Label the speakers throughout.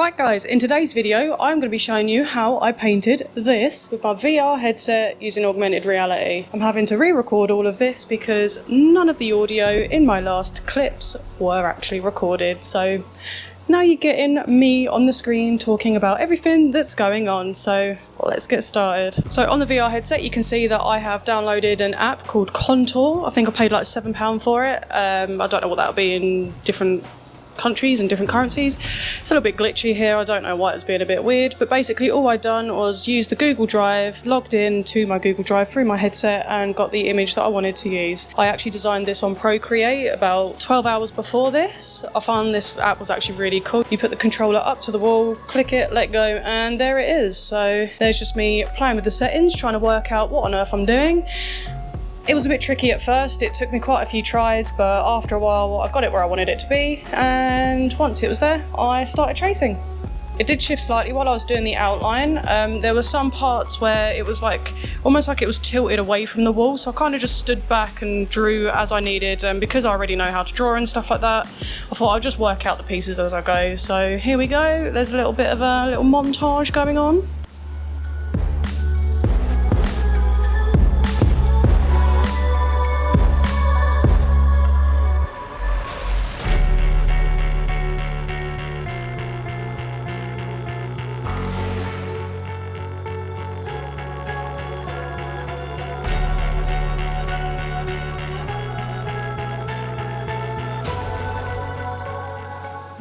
Speaker 1: Right guys, in today's video I'm going to be showing you how I painted this with my VR headset using augmented reality. I'm having to re-record all of this because none of the audio in my last clips were actually recorded, so now you're getting me on the screen talking about everything that's going on, so let's get started. So on the VR headset you can see that I have downloaded an app called Contour. I think I paid like £7 for it. I don't know what that'll be in different countries and different currencies. It's a little bit glitchy here, I don't know why it's being a bit weird, but basically all I'd done was use the Google Drive, logged in to my Google Drive through my headset and got the image that I wanted to use. I actually designed this on Procreate about 12 hours before this. I found this app was actually really cool. You put the controller up to the wall, click it, let go, and there it is. So there's just me playing with the settings, trying to work out what on earth I'm doing. It was a bit tricky at first, it took me quite a few tries, but after a while I got it where I wanted it to be, and once it was there, I started tracing. It did shift slightly while I was doing the outline. There were some parts where it was like, almost like it was tilted away from the wall, so I kind of just stood back and drew as I needed, and because I already know how to draw and stuff like that, I thought I'd just work out the pieces as I go. So here we go, there's a little bit of a little montage going on.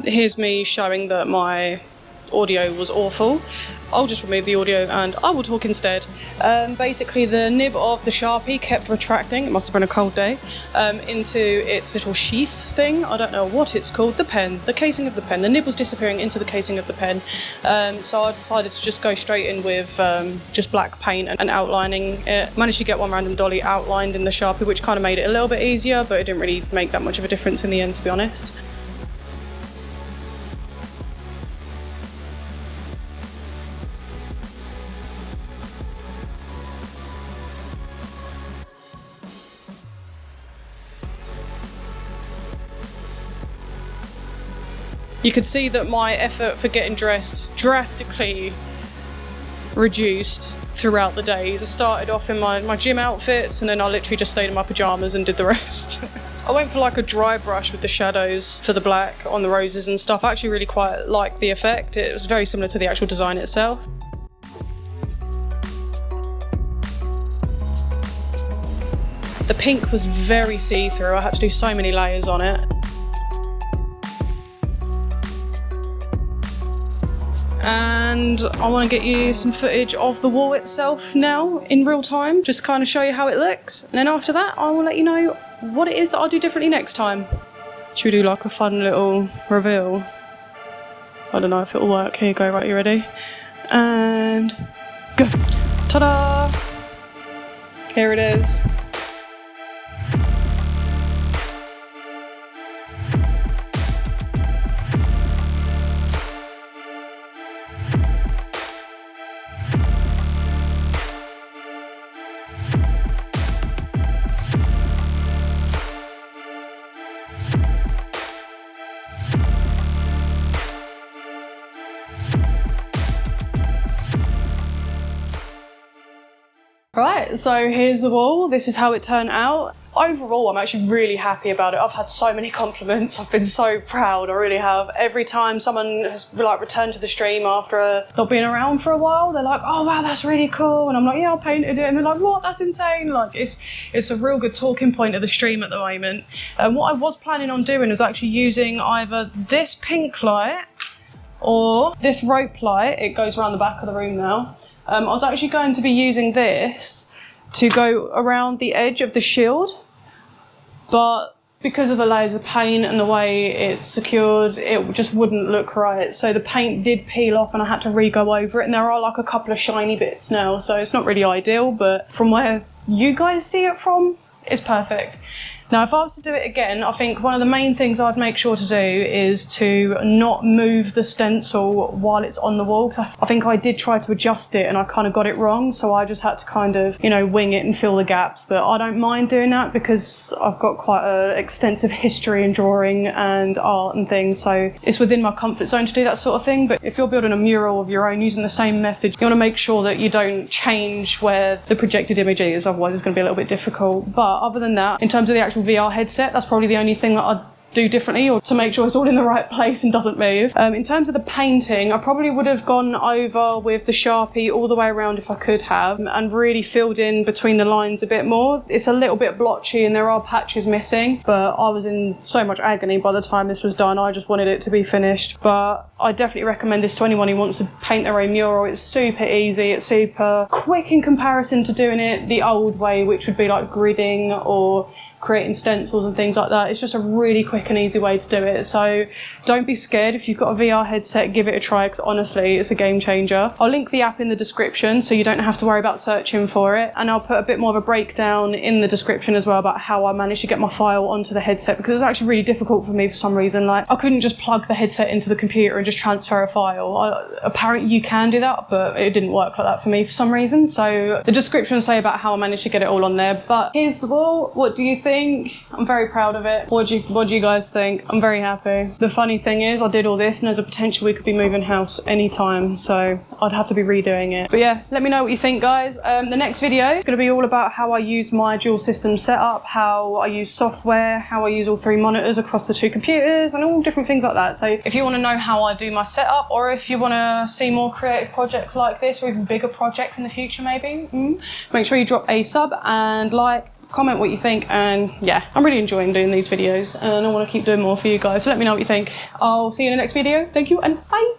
Speaker 1: Here's me showing that my audio was awful. I'll just remove the audio and I will talk instead. Basically the nib of the Sharpie kept retracting, it must have been a cold day, into its little sheath thing. I don't know what it's called. The pen, the casing of the pen. The nib was disappearing into the casing of the pen. So I decided to just go straight in with just black paint and outlining it. Managed to get OneRandomDolly outlined in the Sharpie, which kind of made it a little bit easier, but it didn't really make that much of a difference in the end, to be honest. You could see that my effort for getting dressed drastically reduced throughout the days. I started off in my gym outfits and then I literally just stayed in my pyjamas and did the rest. I went for like a dry brush with the shadows for the black on the roses and stuff. I actually really quite liked the effect. It was very similar to the actual design itself. The pink was very see-through. I had to do so many layers on it. And I want to get you some footage of the wall itself now in real time, just kind of show you how it looks, and then after that I will let you know what it is that I'll do differently next time. Should we do like a fun little reveal? I don't know if it'll work. Here you go, right, you ready? And go! Ta-da! Here it is. Right, so here's the wall. This is how it turned out. Overall, I'm actually really happy about it. I've had so many compliments. I've been so proud, I really have. Every time someone has like returned to the stream after not being around for a while, they're like, oh wow, that's really cool. And I'm like, yeah, I painted it. And they're like, what? That's insane. Like, it's a real good talking point of the stream at the moment. And what I was planning on doing was actually using either this pink light or this rope light. It goes around the back of the room now. I was actually going to be using this to go around the edge of the shield, but because of the layers of paint and the way it's secured, it just wouldn't look right. So the paint did peel off and I had to re-go over it, and there are like a couple of shiny bits now, so it's not really ideal, but from where you guys see it from, it's perfect. Now, if I was to do it again, I think one of the main things I'd make sure to do is to not move the stencil while it's on the wall. I think I did try to adjust it and I kind of got it wrong, so I just had to kind of, you know, wing it and fill the gaps. But I don't mind doing that because I've got quite an extensive history in drawing and art and things, so it's within my comfort zone to do that sort of thing. But if you're building a mural of your own using the same method, you want to make sure that you don't change where the projected image is, otherwise it's going to be a little bit difficult. But other than that, in terms of the actual VR headset, that's probably the only thing that I'd do differently, or to make sure it's all in the right place and doesn't move. In terms of the painting, I probably would have gone over with the Sharpie all the way around if I could have, and really filled in between the lines a bit more. It's a little bit blotchy and there are patches missing, but I was in so much agony by the time this was done. I just wanted it to be finished. But I definitely recommend this to anyone who wants to paint their own mural. It's super easy, it's super quick in comparison to doing it the old way, which would be like gridding or creating stencils and things like that. It's just a really quick and easy way to do it. So don't be scared. If you've got a VR headset, give it a try, because honestly, it's a game changer. I'll link the app in the description so you don't have to worry about searching for it. And I'll put a bit more of a breakdown in the description as well about how I managed to get my file onto the headset, because it's actually really difficult for me for some reason. Like, I couldn't just plug the headset into the computer and just transfer a file. Apparently you can do that, but it didn't work like that for me for some reason. So the description will say about how I managed to get it all on there. But here's the wall. What do you think? I'm very proud of it. What do you guys think? I'm very happy. The funny thing is, I did all this and there's a potential we could be moving house anytime, so I'd have to be redoing it. But yeah, let me know what you think, guys. The next video is going to be all about how I use my dual system setup, how I use software, how I use all 3 monitors across the 2 computers, and all different things like that. So if you want to know how I do my setup, or if you want to see more creative projects like this, or even bigger projects in the future maybe, make sure you drop a sub and like, comment what you think. And yeah, I'm really enjoying doing these videos and I want to keep doing more for you guys, so let me know what you think. I'll see you in the next video. Thank you and bye.